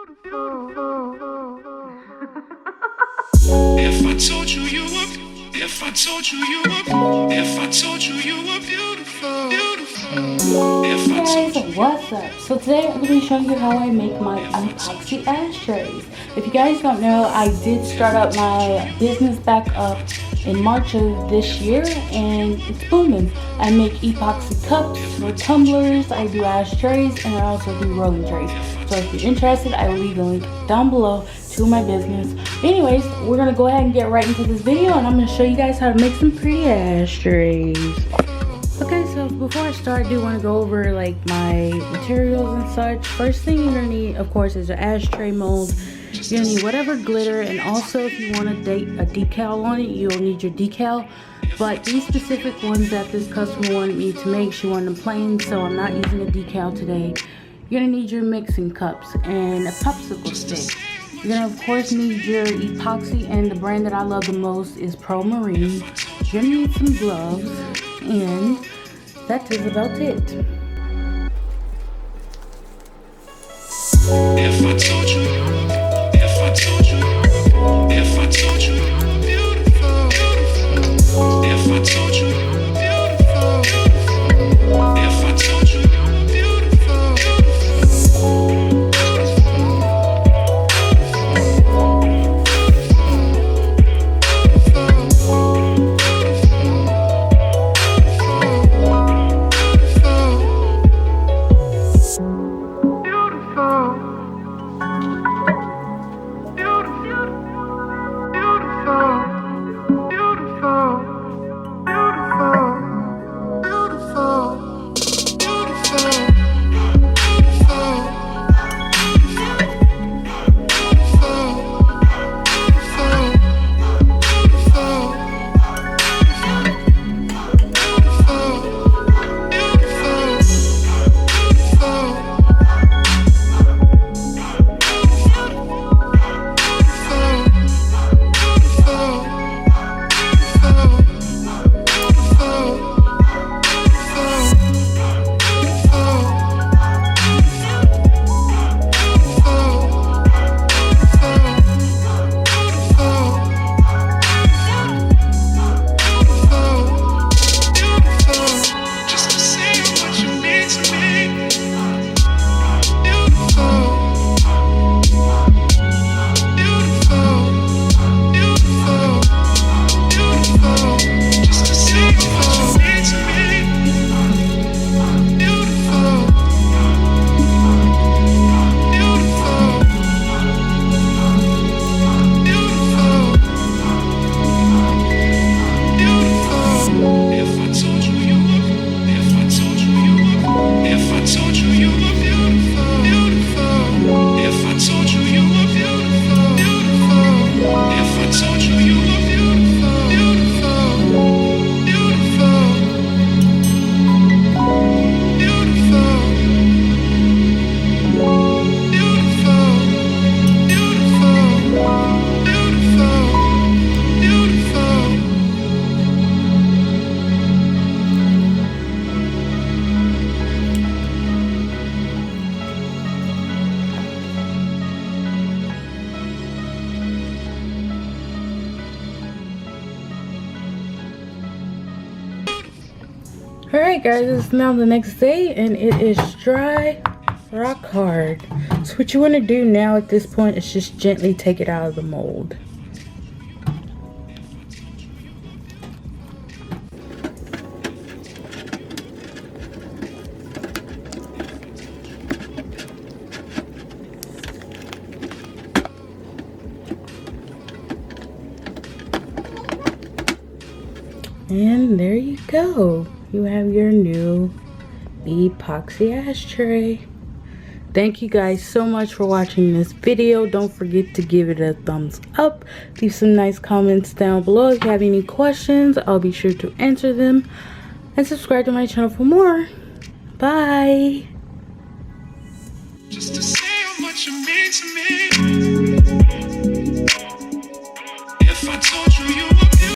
If I told you you were, if I told you you were, if I told you you were beautiful, beautiful. Hey guys, what's up? So today I'm going to be showing you how I make my epoxy ashtrays. If you guys don't know, I did start up my business back up in March of this year and it's booming. I make epoxy cups or tumblers, I do ashtrays, and I also do rolling trays. So if you're interested, I will leave the link down below to my business. Anyways, we're going to go ahead and get right into this video and I'm going to show you guys how to make some pretty ashtrays. Okay, so before I start, I do want to go over like my materials and such. First thing you're going to need, of course, is an ashtray mold. You're going to need whatever glitter, and also if you want to date a decal on it, you'll need your decal. But these specific ones that this customer wanted me to make, she wanted them plain, so I'm not using a decal today. You're going to need your mixing cups and a popsicle stick. You're going to, of course, need your epoxy, and the brand that I love the most is Pro Marine. You're going to need some gloves, and that is about it. If I told you, if I told you, if I told you, beautiful, beautiful. If I told you, beautiful, beautiful. If I told you, beautiful, Alright guys, it's now the next day and it is dry rock hard. So what you want to do now at this point is just gently take it out of the mold. And there you go. You have your new epoxy ashtray. Thank you guys so much for watching this video. Don't forget to give it a thumbs up. Leave some nice comments down below. If you have any questions, I'll be sure to answer them. And subscribe to my channel for more. Bye. just to say how much you mean to me.